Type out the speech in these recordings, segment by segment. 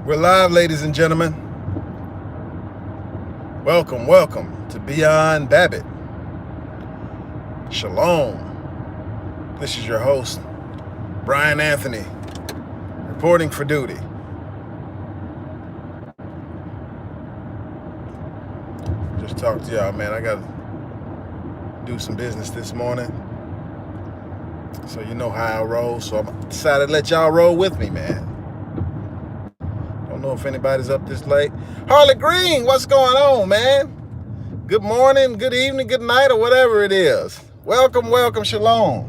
We're live, ladies and gentlemen. Welcome to Beyond Babbitt. Shalom. This is your host, Brian Anthony, reporting for duty. Just talk to y'all, man. I got to do some business this morning. So you know how I roll. So I decided to let y'all roll with me, man. Don't know if anybody's up this late. Harley Green, what's going on, man? Good morning, good evening, good night, or whatever it is. Welcome, shalom.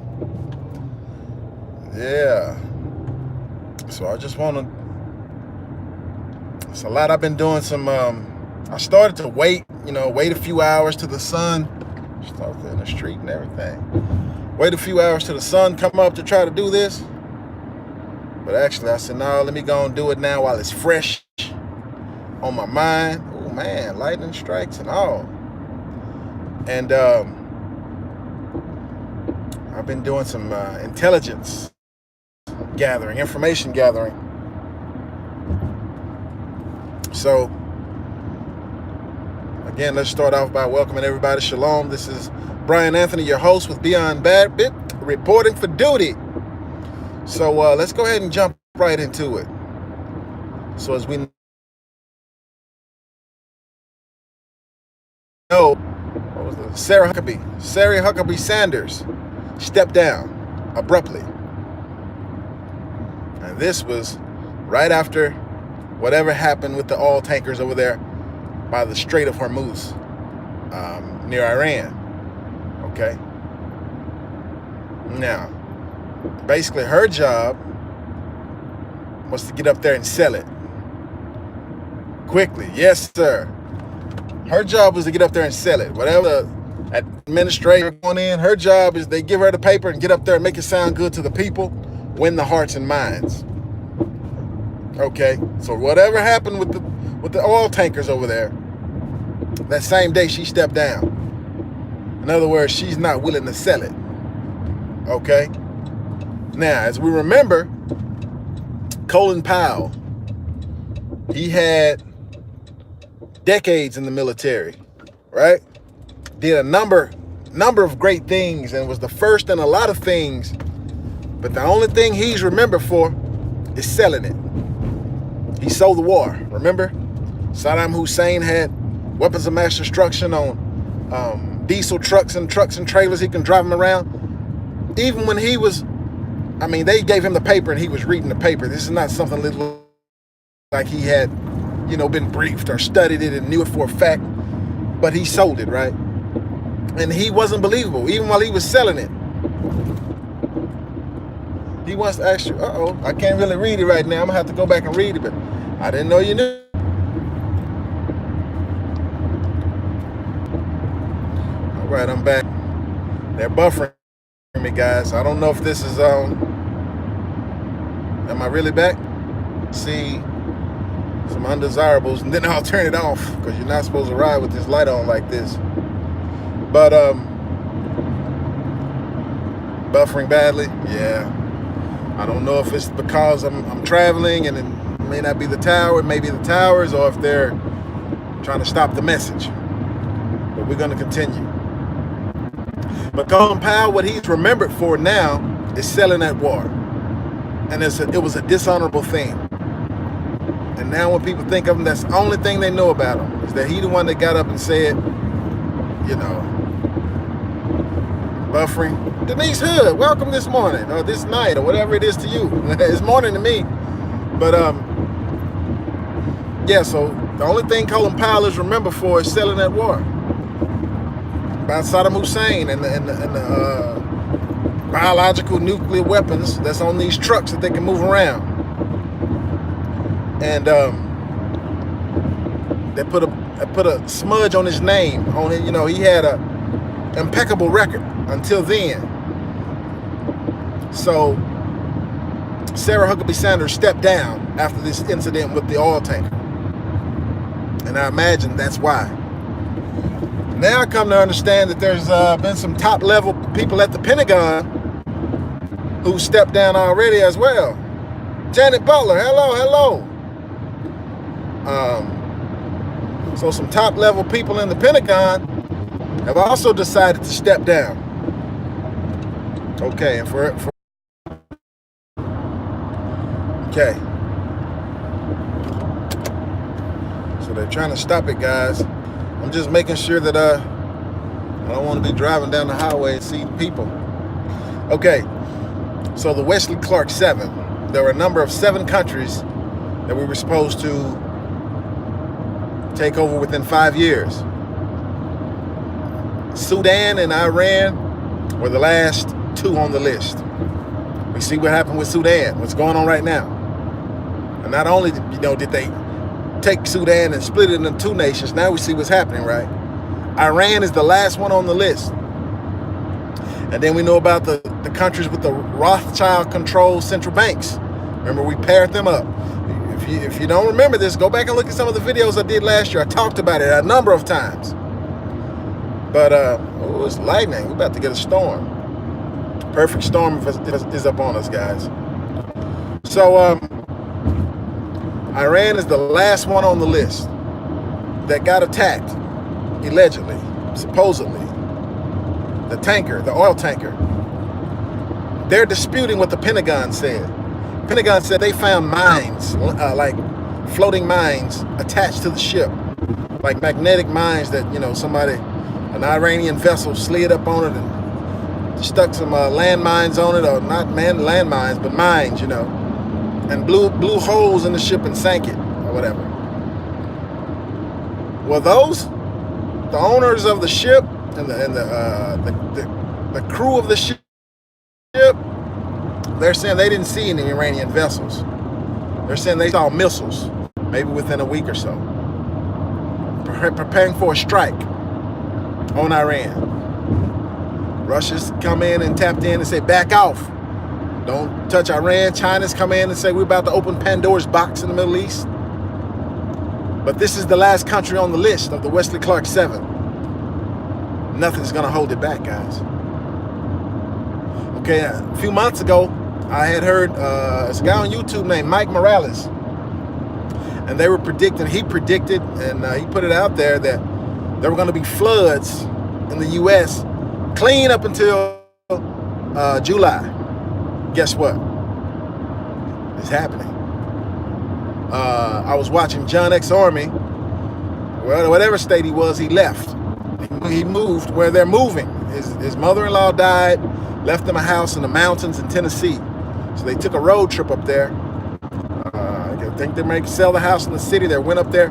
Yeah. So I just want to, it's a lot. I've been doing some, I started to wait a few hours till the sun, started in the street and everything. Wait a few hours till the sun come up to try to do this. But actually I said, no, let me go and do it now while it's fresh on my mind. Oh man, lightning strikes and all. And I've been doing some intelligence gathering, information gathering. So again, let's start off by welcoming everybody. Shalom. This is Brian Anthony, your host with Beyond Babbitt, reporting for duty. So let's go ahead and jump right into it. So as we know, what was it? Sarah Huckabee Sanders stepped down abruptly. And this was right after whatever happened with the oil tankers over there by the Strait of Hormuz, near Iran. Okay. Now, basically her job was to get up there and sell it quickly. Yes, sir. Her job was to get up there and sell it. Whatever the administrator going in, her job is they give her the paper and get up there and make it sound good to the people, win the hearts and minds. Okay, so whatever happened with the oil tankers over there, that same day she stepped down. In other words, she's not willing to sell it. Okay. Now, as we remember, Colin Powell, he had decades in the military, right? Did a number of great things and was the first in a lot of things. But the only thing he's remembered for is selling it. He sold the war, remember? Saddam Hussein had weapons of mass destruction on diesel trucks and trailers. He can drive them around. Even when he was, they gave him the paper and he was reading the paper. This is not something like he had, been briefed or studied it and knew it for a fact. But he sold it, right? And he wasn't believable, even while he was selling it. He wants to ask you, I can't really read it right now. I'm going to have to go back and read it, but I didn't know you knew. All right, I'm back. They're buffering me, guys. I don't know if this is, am I really back? See some undesirables, and then I'll turn it off because you're not supposed to ride with this light on like this. But, buffering badly, yeah. I don't know if it's because I'm traveling and it may not be the tower, it may be the towers, or if they're trying to stop the message. But we're going to continue. But Colin Powell, what he's remembered for now is selling that war. And it was a dishonorable thing. And now when people think of him, that's the only thing they know about him, is that he the one that got up and said, buffering. Denise Hood, welcome this morning, or this night, or whatever it is to you. It's morning to me. But, yeah, so the only thing Colin Powell is remembered for is selling that war. About Saddam Hussein and the biological nuclear weapons that's on these trucks that they can move around. And they put a smudge on his name. On it, he had a impeccable record until then. So Sarah Huckabee Sanders stepped down after this incident with the oil tanker. And I imagine that's why. Now I come to understand that there's been some top level people at the Pentagon who stepped down already as well. Janet Butler, hello. So some top level people in the Pentagon have also decided to step down. Okay, and okay. So they're trying to stop it, guys. I'm just making sure that I don't want to be driving down the highway and see people. Okay, so the Wesley Clark 7. There were a number of 7 countries that we were supposed to take over within 5 years. Sudan and Iran were the last 2 on the list. We see what happened with Sudan, what's going on right now. And not only did they take Sudan and split it into 2 nations, now we see what's happening, right? Iran is the last one on the list. And then we know about the countries with the Rothschild-controlled central banks. Remember, we paired them up. If you don't remember this, go back and look at some of the videos I did last year. I talked about it a number of times. But, oh, it's lightning. We're about to get a storm. Perfect storm is up on us, guys. So, Iran is the last one on the list that got attacked, allegedly, supposedly. The tanker, the oil tanker. They're disputing what the Pentagon said. The Pentagon said they found mines, like floating mines attached to the ship, like magnetic mines that, an Iranian vessel slid up on it and stuck some landmines on it, or not landmines, but mines, and blew holes in the ship and sank it, or whatever. Well, the owners of the ship and the crew of the ship, they're saying they didn't see any Iranian vessels. They're saying they saw missiles, maybe within a week or so, preparing for a strike on Iran. Russia's come in and tapped in and say, back off. Don't touch Iran. China's come in and say, we're about to open Pandora's box in the Middle East. But this is the last country on the list of the Wesley Clark 7. Nothing's going to hold it back, guys. Okay, a few months ago, I had heard this guy on YouTube named Mike Morales. And he predicted, and he put it out there that there were going to be floods in the U.S. clean up until July. Guess what? It's happening. I was watching John X. Army. Well, whatever state he was, he left. He moved where they're moving. His mother-in-law died, left him a house in the mountains in Tennessee. So they took a road trip up there. I think they may sell the house in the city. They went up there,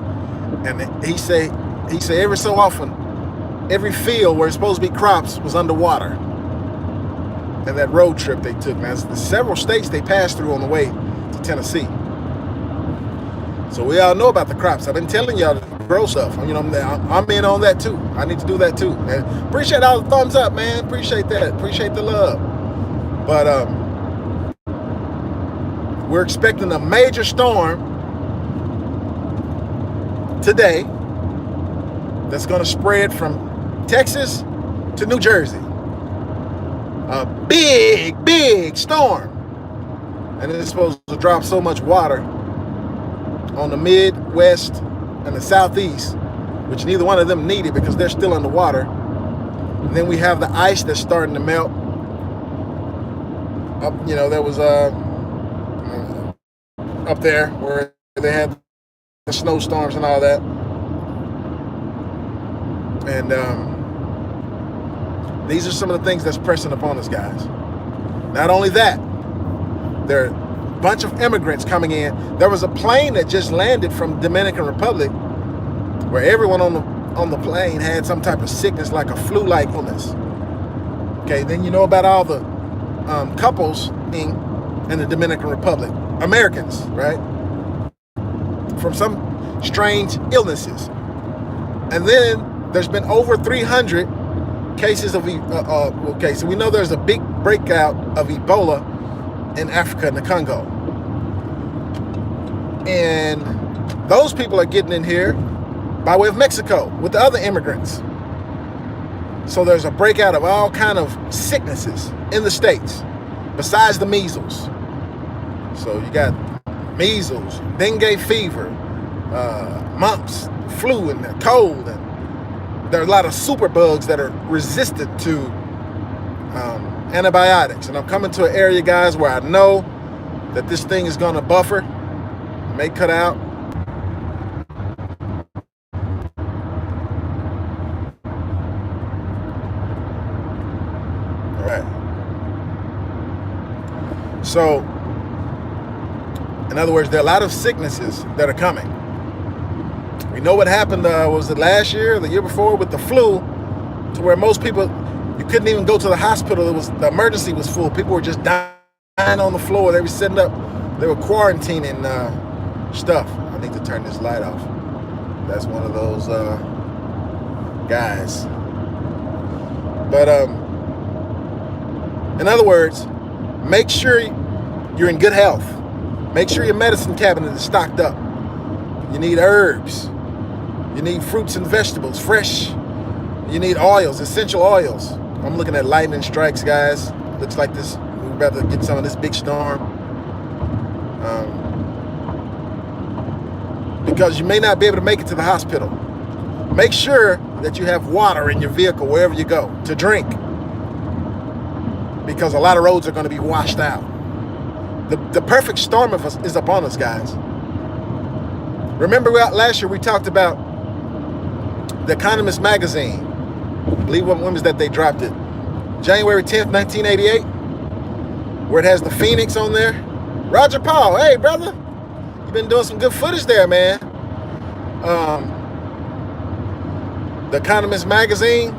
and he said every so often, every field where it's supposed to be crops was underwater. And that road trip they took, man, there's several states they passed through on the way to Tennessee. So we all know about the crops. I've been telling y'all to grow stuff. I'm in on that too. I need to do that too. And appreciate all the thumbs up, man. Appreciate that. Appreciate the love. But we're expecting a major storm today that's going to spread from Texas to New Jersey. A big, big storm. And it's supposed to drop so much water on the Midwest and the Southeast, which neither one of them needed because they're still underwater. And then we have the ice that's starting to melt. There was up there where they had the snowstorms and all that. And these are some of the things that's pressing upon us, guys. Not only that, there are a bunch of immigrants coming in. There was a plane that just landed from Dominican Republic where everyone on the plane had some type of sickness, like a flu-like illness. Okay, then you know about all the couples in the Dominican Republic, Americans, right? From some strange illnesses. And then there's been over 300 cases of, okay, so we know there's a big breakout of Ebola in Africa, in the Congo. And those people are getting in here by way of Mexico with the other immigrants. So there's a breakout of all kind of sicknesses in the States, besides the measles. So you got measles, dengue fever, mumps, flu, and the cold. And there are a lot of super bugs that are resistant to antibiotics. And I'm coming to an area, guys, where I know that this thing is going to buffer, may cut out. All right. So, in other words, there are a lot of sicknesses that are coming. We know what happened, was it last year, or the year before, with the flu, to where most people, you couldn't even go to the hospital. The emergency was full. People were just dying on the floor. They were sitting up. They were quarantining stuff. I need to turn this light off. That's one of those guys. But in other words, make sure you're in good health. Make sure your medicine cabinet is stocked up. You need herbs. You need fruits and vegetables, fresh. You need oils, essential oils. I'm looking at lightning strikes, guys. Looks like this. We're about to get some of this big storm. Because you may not be able to make it to the hospital. Make sure that you have water in your vehicle wherever you go to drink. Because a lot of roads are going to be washed out. The perfect storm of us is upon us, guys. Remember last year we talked about The Economist magazine. I believe when was that they dropped it? January 10th, 1988, where it has the Phoenix on there. Roger Paul, hey brother, you've been doing some good footage there, man. The Economist magazine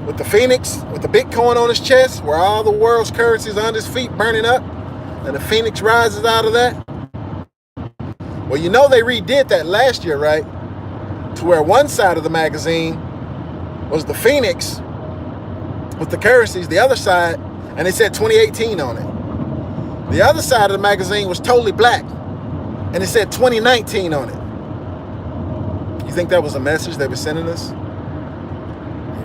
with the Phoenix, with the Bitcoin on his chest, where all the world's currencies are under his feet burning up, and the Phoenix rises out of that. Well, you know they redid that last year, right? To where one side of the magazine was the Phoenix with the currencies, the other side, and it said 2018 on it. The other side of the magazine was totally black, and it said 2019 on it. You think that was a message they were sending us?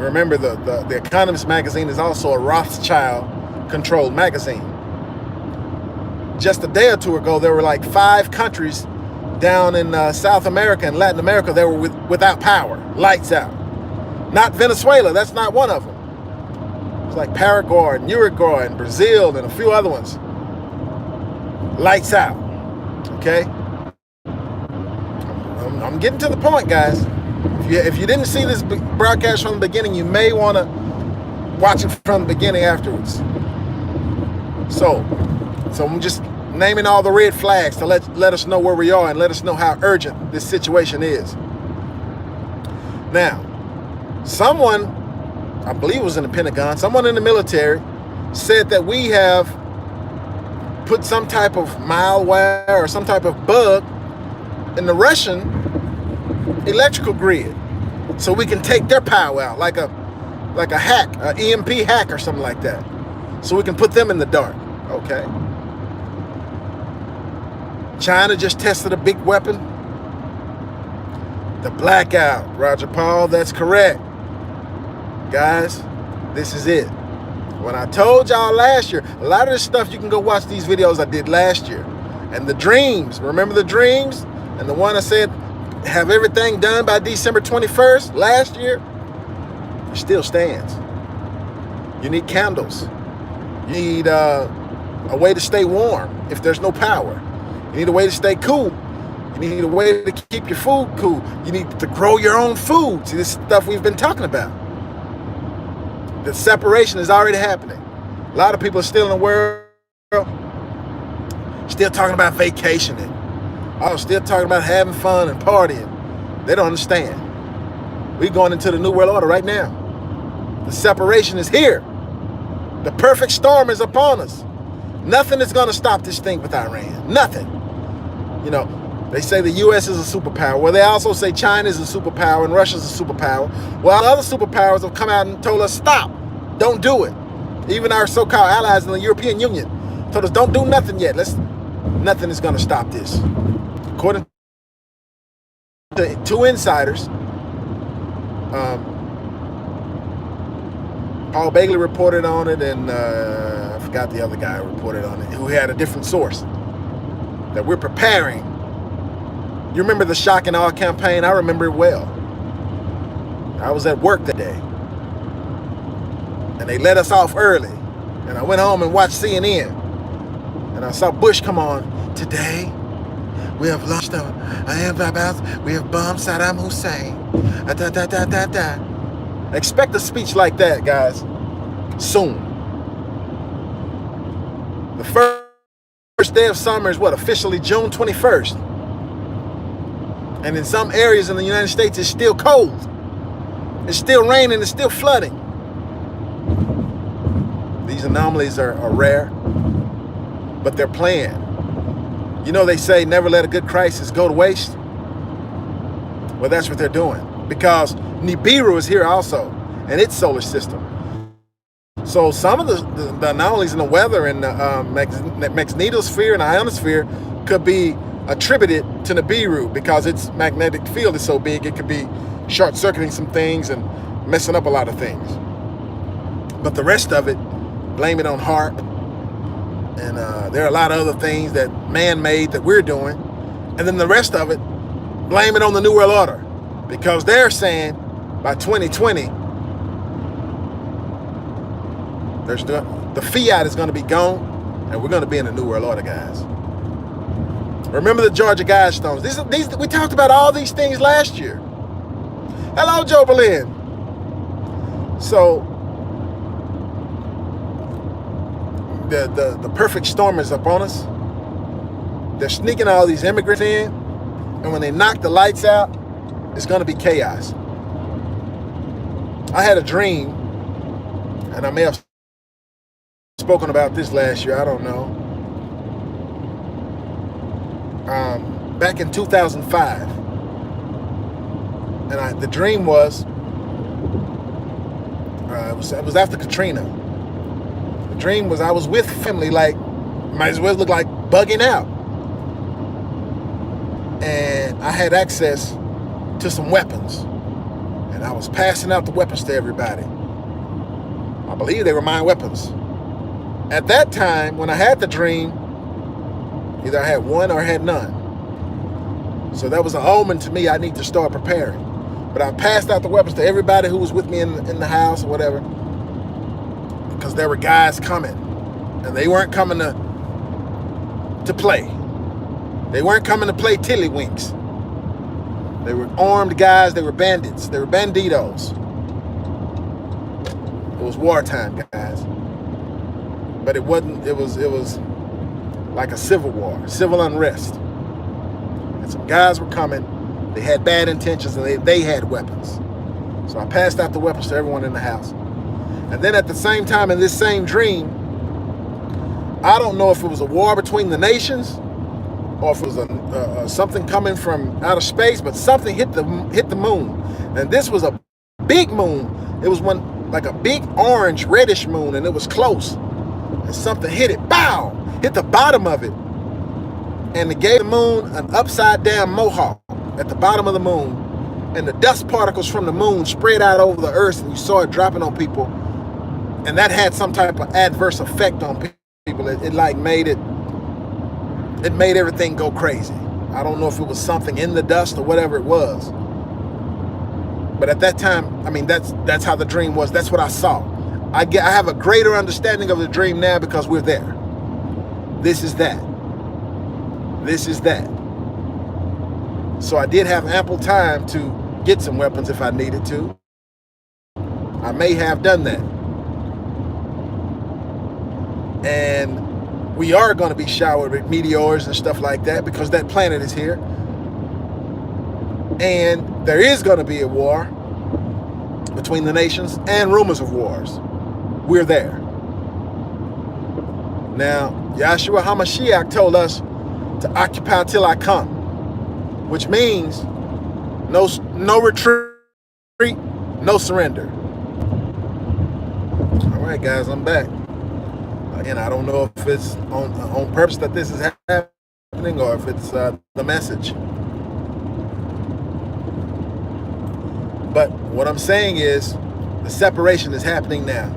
Remember, the Economist magazine is also a Rothschild-controlled magazine. Just a day or two ago, there were like 5 countries down in South America and Latin America that were without power, lights out. Not Venezuela, that's not one of them. It's like Paraguay and Uruguay and Brazil and a few other ones. Lights out, okay? I'm getting to the point, guys. If you didn't see this broadcast from the beginning, you may want to watch it from the beginning afterwards. So I'm just naming all the red flags to let us know where we are and let us know how urgent this situation is. Now, someone, I believe it was in the Pentagon, someone in the military said that we have put some type of malware or some type of bug in the Russian electrical grid so we can take their power out, like a hack, an EMP hack or something like that, so we can put them in the dark. Okay. China just tested a big weapon. The blackout, Roger Paul, that's correct. Guys, this is it. When I told y'all last year, a lot of this stuff, you can go watch these videos I did last year. And the dreams, remember the dreams? And the one I said, have everything done by December 21st last year? It still stands. You need candles. You need a way to stay warm if there's no power. You need a way to stay cool. You need a way to keep your food cool. You need to grow your own food. See, this stuff we've been talking about. The separation is already happening. A lot of people are still in the world, still talking about vacationing. Oh, still talking about having fun and partying. They don't understand. We're going into the new world order right now. The separation is here. The perfect storm is upon us. Nothing is going to stop this thing with Iran. Nothing. You know, they say the U.S. is a superpower. Well, they also say China is a superpower and Russia is a superpower. Well, other superpowers have come out and told us, stop. Don't do it. Even our so-called allies in the European Union told us, don't do nothing yet. Nothing is going to stop this. According to 2 insiders, Paul Bagley reported on it, and I forgot the other guy who reported on it, who had a different source, that we're preparing You remember the shock and awe campaign? I remember it well. I was at work that day, and they let us off early. And I went home and watched CNN, and I saw Bush come on. Today, we have launched we have bombed Saddam Hussein. Expect a speech like that, guys, soon. The first day of summer is what, officially June 21st. And in some areas in the United States, it's still cold. It's still raining, it's still flooding. These anomalies are rare, but they're planned. You know, they say never let a good crisis go to waste. Well, that's what they're doing, because Nibiru is here also, and its solar system. So some of the anomalies in the weather in the magnetosphere and ionosphere could be attributed to Nibiru, because its magnetic field is so big it could be short-circuiting some things and messing up a lot of things. But the rest of it, blame it on HAARP. And there are a lot of other things that man-made that we're doing. And then the rest of it, blame it on the New World Order, because they're saying by 2020, the fiat is going to be gone, and we're going to be in the New World Order, guys. Remember the Georgia Guidestones. We talked about all these things last year. Hello, Joe Berlin. So the perfect storm is upon us. They're sneaking all these immigrants in, and when they knock the lights out, it's going to be chaos. I had a dream, and I may have spoken about this last year, I don't know. Back in 2005, and the dream was, it was after Katrina. The dream was I was with family, like, might as well look like bugging out. And I had access to some weapons, and I was passing out the weapons to everybody. I believe they were my weapons. At that time, when I had the dream, either I had one or I had none. So that was an omen to me. I need to start preparing. But I passed out the weapons to everybody who was with me in the house or whatever, because there were guys coming, and they weren't coming to play. They weren't coming to play tiddlywinks. They were armed guys. They were bandits. They were banditos. It was wartime, guys. But it wasn't. It was like a civil war, civil unrest. And some guys were coming. They had bad intentions, and they had weapons. So I passed out the weapons to everyone in the house. And then at the same time, in this same dream, I don't know if it was a war between the nations, or if it was something coming from outer space, but something hit the moon. And this was a big moon. It was one like a big orange, reddish moon, and it was close. And something hit it, bow, hit the bottom of it. And it gave the moon an upside down mohawk at the bottom of the moon. And the dust particles from the moon spread out over the earth, and you saw it dropping on people. And that had some type of adverse effect on people. It made everything go crazy. I don't know if it was something in the dust or whatever it was. But at that time, I mean, that's how the dream was. That's what I saw. I have a greater understanding of the dream now because we're there. This is that. This is that. So I did have ample time to get some weapons if I needed to. I may have done that. And we are going to be showered with meteors and stuff like that because that planet is here. And there is going to be a war between the nations and rumors of wars. We're there. Now, Yahshua HaMashiach told us to occupy till I come, which means no retreat, no surrender. All right, guys, I'm back. Again, I don't know if it's on purpose that this is happening or if it's the message. But what I'm saying is the separation is happening now.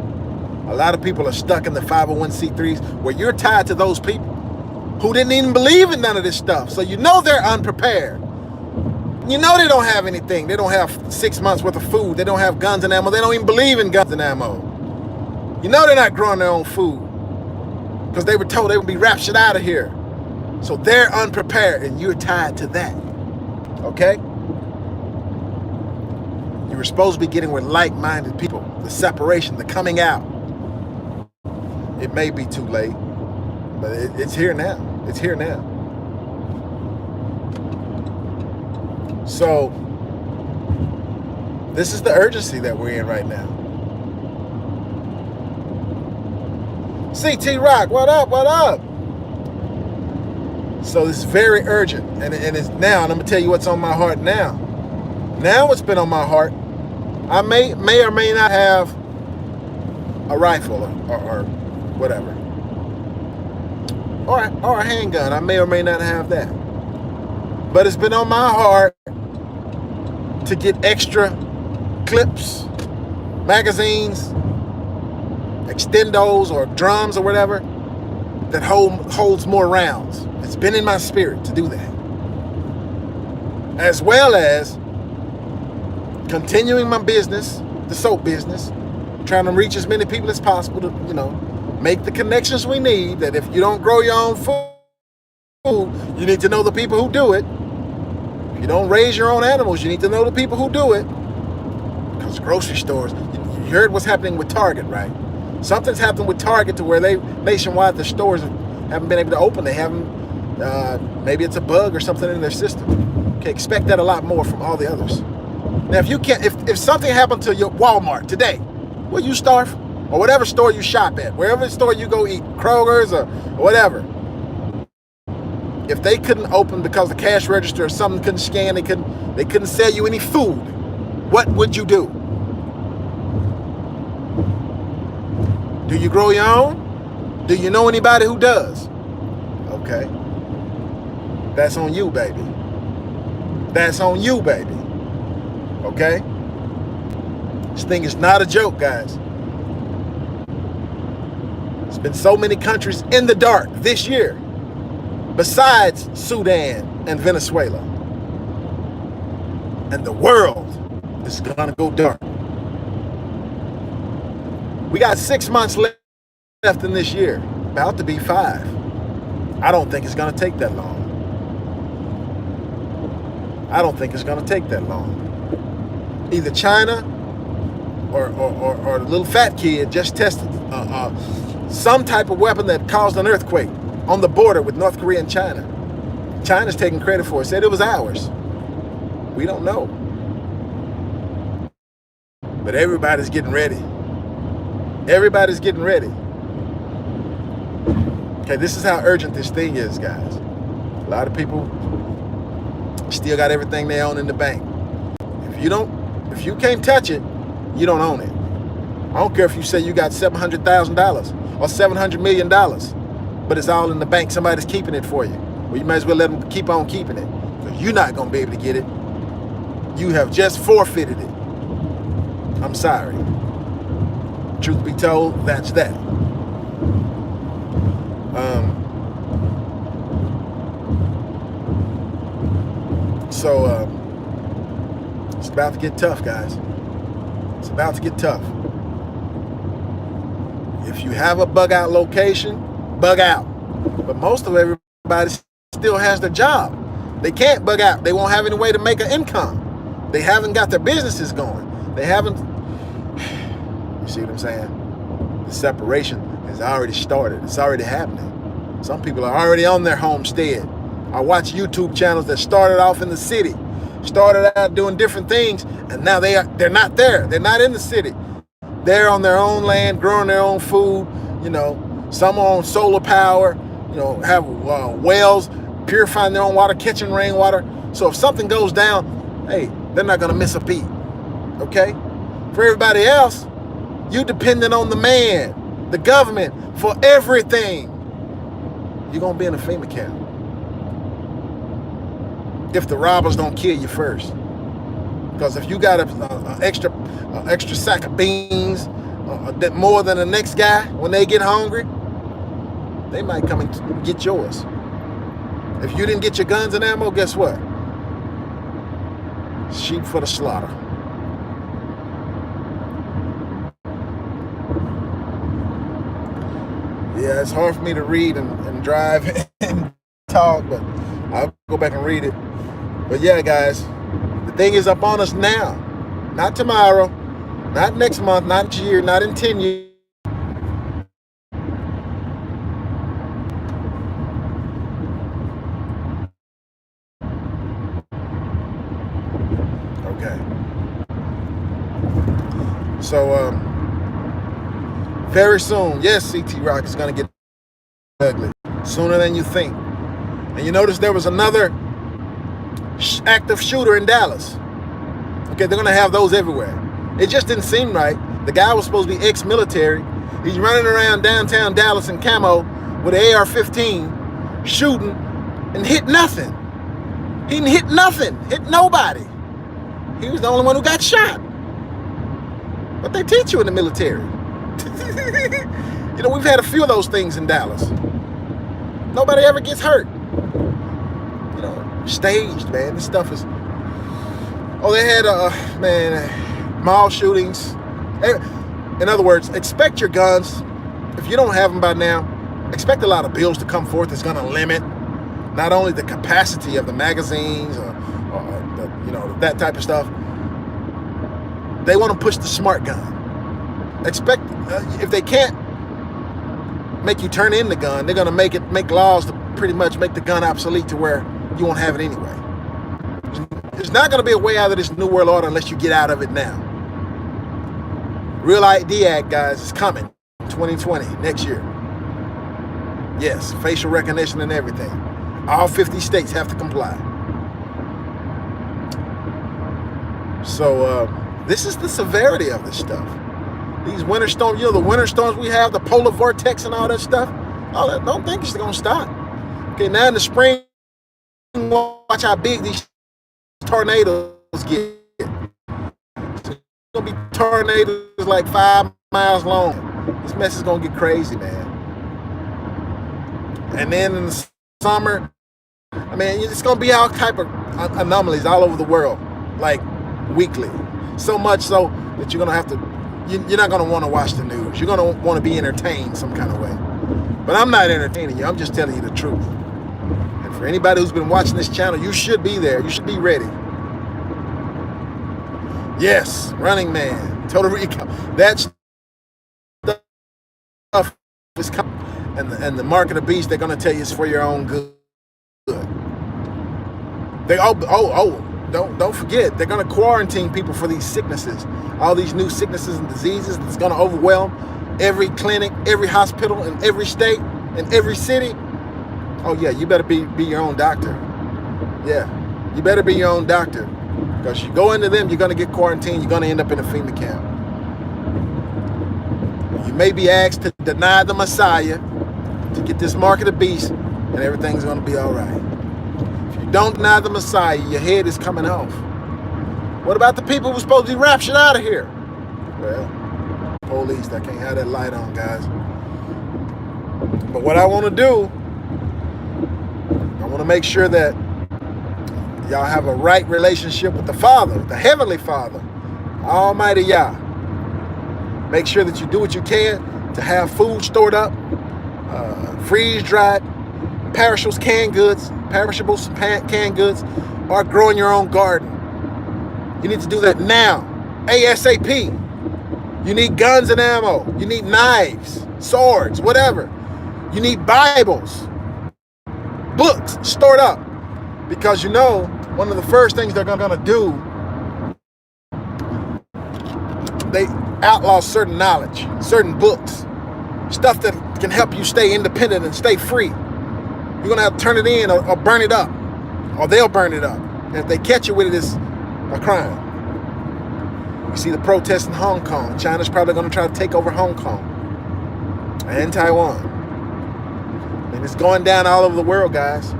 A lot of people are stuck in the 501c3s where you're tied to those people who didn't even believe in none of this stuff. So you know they're unprepared. You know they don't have anything. They don't have 6 months worth of food. They don't have guns and ammo. They don't even believe in guns and ammo. You know they're not growing their own food because they were told they would be raptured out of here. So they're unprepared, and you're tied to that. Okay? You were supposed to be getting with like-minded people. The separation, the coming out. It may be too late, but it's here now. It's here now. So, this is the urgency that we're in right now. CT Rock, what up, what up? So this is very urgent, and it's now, and I'm gonna tell you what's on my heart now. Now what's been on my heart, I may or may not have a rifle or whatever. Or a handgun, I may or may not have that. But it's been on my heart to get extra clips, magazines, extendos or drums or whatever that holds more rounds. It's been in my spirit to do that. As well as continuing my business, the soap business, trying to reach as many people as possible to, make the connections we need, that if you don't grow your own food, you need to know the people who do it. If you don't raise your own animals, you need to know the people who do it. Because grocery stores, you heard what's happening with Target, right? Something's happened with Target to where they nationwide, the stores haven't been able to open. They haven't, maybe it's a bug or something in their system. Okay, expect that a lot more from all the others. Now, if you can't, if something happened to your Walmart today, will you starve? Or whatever store you shop at, wherever store you go eat, Kroger's or whatever. If they couldn't open because the cash register or something couldn't scan, they couldn't sell you any food, what would you do? Do you grow your own? Do you know anybody who does? Okay. That's on you, baby. That's on you, baby. Okay? This thing is not a joke, guys. There's been so many countries in the dark this year, besides Sudan and Venezuela. And the world is gonna go dark. We got 6 months left in this year, about to be 5. I don't think it's gonna take that long. I don't think it's gonna take that long. Either China or the little fat kid just tested some type of weapon that caused an earthquake on the border with North Korea and China. China's taking credit for it, said it was ours. We don't know. But everybody's getting ready. Everybody's getting ready. Okay, this is how urgent this thing is, guys. A lot of people still got everything they own in the bank. If you can't touch it, you don't own it. I don't care if you say you got $700,000 or $700 million, but it's all in the bank. Somebody's keeping it for you. Well, you might as well let them keep on keeping it, because you're not going to be able to get it. You have just forfeited it. I'm sorry. Truth be told, that's that. It's about to get tough, guys. It's about to get tough. If you have a bug out location, bug out. But most of everybody still has their job. They can't bug out. They won't have any way to make an income. They haven't got their businesses going. They haven't, you see what I'm saying? The separation has already started. It's already happening. Some people are already on their homestead. I watch YouTube channels that started off in the city, started out doing different things, and now they're not there. They're not in the city. They're on their own land, growing their own food. Some are on solar power. Have wells, purifying their own water, catching rainwater. So if something goes down, hey, they're not gonna miss a beat. Okay? For everybody else, you dependent on the man, the government, for everything. You're gonna be in a FEMA camp if the robbers don't kill you first. Because if you got an extra sack of beans, more than the next guy, when they get hungry, they might come and get yours. If you didn't get your guns and ammo, guess what? Sheep for the slaughter. Yeah, it's hard for me to read and drive and talk, but I'll go back and read it. But yeah, guys, the thing is up on us now. Not tomorrow, not next month, not next year, not in 10 years. Okay. So, very soon, yes, CT Rock is going to get ugly. Sooner than you think. And you notice there was another active shooter in Dallas. Okay, they're going to have those everywhere. It just didn't seem right. The guy was supposed to be ex-military. He's running around downtown Dallas in camo with an AR-15, shooting, and hit nothing. He didn't hit nothing, hit nobody. He was the only one who got shot. But they teach you in the military. You know, we've had a few of those things in Dallas. Nobody ever gets hurt. You know, staged, man. This stuff is... Oh, they had, mall shootings. In other words, expect your guns. If you don't have them by now, expect a lot of bills to come forth that's going to limit not only the capacity of the magazines or that type of stuff. They want to push the smart gun. Expect, if they can't make you turn in the gun, they're going to make laws to pretty much make the gun obsolete to where you won't have it anyway. There's not going to be a way out of this New World Order unless you get out of it now. Real ID Act, guys, is coming. 2020, next year. Yes, facial recognition and everything. All 50 states have to comply. So, this is the severity of this stuff. These winter storms, the winter storms we have, the polar vortex and all that stuff, all that, don't think it's going to stop. Okay, now in the spring, watch how big these tornadoes get. It's going to be tornadoes like 5 miles long. This mess is going to get crazy, man. And then in the summer, I mean, it's going to be all type of anomalies all over the world, like weekly. So much so that you're going to have to, you're not going to want to watch the news. You're going to want to be entertained some kind of way. But I'm not entertaining you. I'm just telling you the truth. And for anybody who's been watching this channel, you should be there. You should be ready. Yes, Running Man, Total Recall. That stuff is coming. And the mark of the beast, they're going to tell you it's for your own good. They don't forget, they're going to quarantine people for these sicknesses. All these new sicknesses and diseases that's going to overwhelm every clinic, every hospital in every state, in every city. Oh yeah, you better be your own doctor. Yeah, you better be your own doctor. Because you go into them, you're going to get quarantined. You're going to end up in a FEMA camp. You may be asked to deny the Messiah to get this mark of the beast, and everything's going to be all right. If you don't deny the Messiah, your head is coming off. What about the people who are supposed to be raptured out of here? Well, police, I can't have that light on, guys. But what I want to do, I want to make sure that y'all have a right relationship with the Father, the Heavenly Father, Almighty Yah. Make sure that you do what you can to have food stored up, freeze-dried, perishables, canned goods, or growing your own garden. You need to do that now, ASAP. You need guns and ammo. You need knives, swords, whatever. You need Bibles, books stored up. Because one of the first things they're going to do, they outlaw certain knowledge, certain books, stuff that can help you stay independent and stay free. You're going to have to turn it in or burn it up, or they'll burn it up. And if they catch you with it, it's a crime. You see the protests in Hong Kong. China's probably going to try to take over Hong Kong and Taiwan. And it's going down all over the world, guys.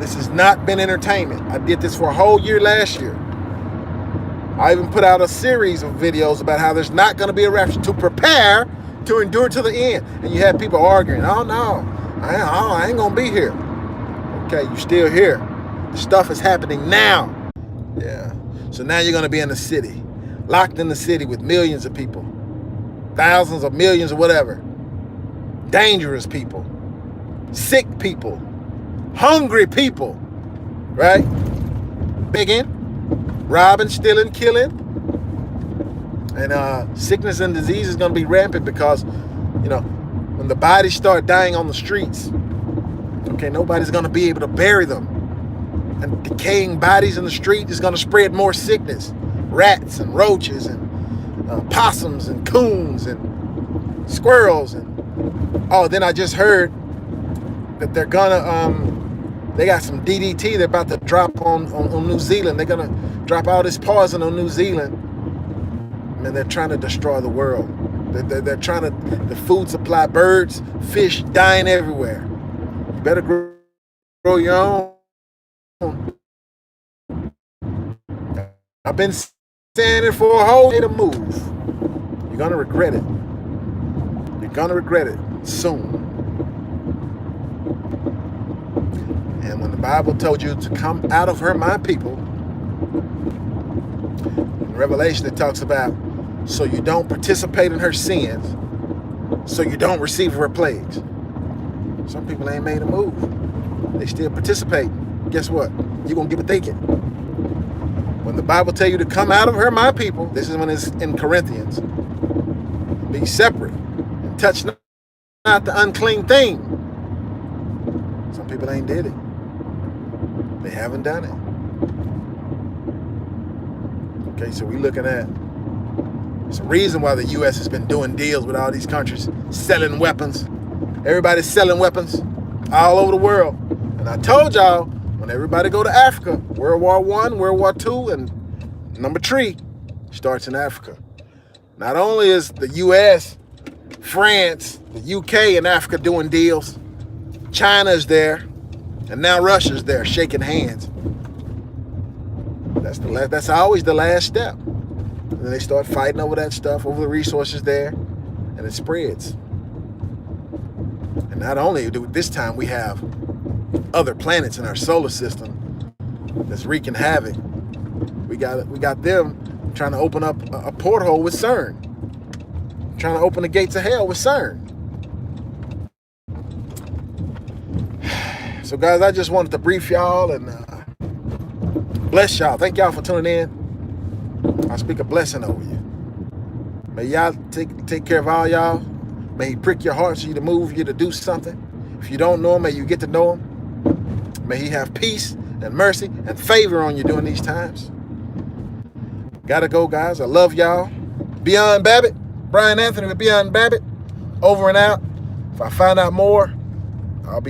This has not been entertainment. I did this for a whole year last year. I even put out a series of videos about how there's not going to be a rapture, to prepare to endure to the end. And you have people arguing, oh no, I ain't going to be here. Okay, you're still here. The stuff is happening now. Yeah. So now you're going to be in the city, locked in the city with millions of people, thousands of millions or whatever, dangerous people, sick people, hungry people, right? Begging, robbing, stealing, killing. And sickness and disease is going to be rampant because, when the bodies start dying on the streets, okay, nobody's going to be able to bury them. And decaying bodies in the street is going to spread more sickness. Rats and roaches and possums and coons and squirrels. And then I just heard that they're going to, they got some DDT they're about to drop on New Zealand. They're going to drop all this poison on New Zealand. And they're trying to destroy the world. They're trying to, the food supply, birds, fish dying everywhere. You better grow your own. I've been saying it for a whole day to move. You're going to regret it. You're going to regret it soon. And when the Bible told you to come out of her, my people, in Revelation it talks about, so you don't participate in her sins, so you don't receive her plagues. Some people ain't made a move. They still participate. Guess what? You're going to get what they get. When the Bible tells you to come out of her, my people, this is when it's in Corinthians, be separate and touch not the unclean thing. Some people ain't did it. They haven't done it. Okay, so we're looking at, it's a reason why the U.S. has been doing deals with all these countries, selling weapons. Everybody's selling weapons all over the world. And I told y'all, when everybody go to Africa, World War I, World War II, and number 3 starts in Africa. Not only is the U.S., France, the UK, and Africa doing deals, China's there, and now Russia's there shaking hands. That's always the last step. And then they start fighting over that stuff, over the resources there, and it spreads. And not only do this time we have other planets in our solar system that's wreaking havoc. We got them trying to open up a porthole with CERN, trying to open the gates of hell with CERN. So guys, I just wanted to brief y'all and bless y'all. Thank y'all for tuning in. I speak a blessing over you. May y'all take care of all y'all. May he prick your heart so you to move, you to do something. If you don't know him, may you get to know him. May he have peace and mercy and favor on you during these times. Gotta go, guys. I love y'all. Beyond Babbitt. Brian Anthony with Beyond Babbitt. Over and out. If I find out more,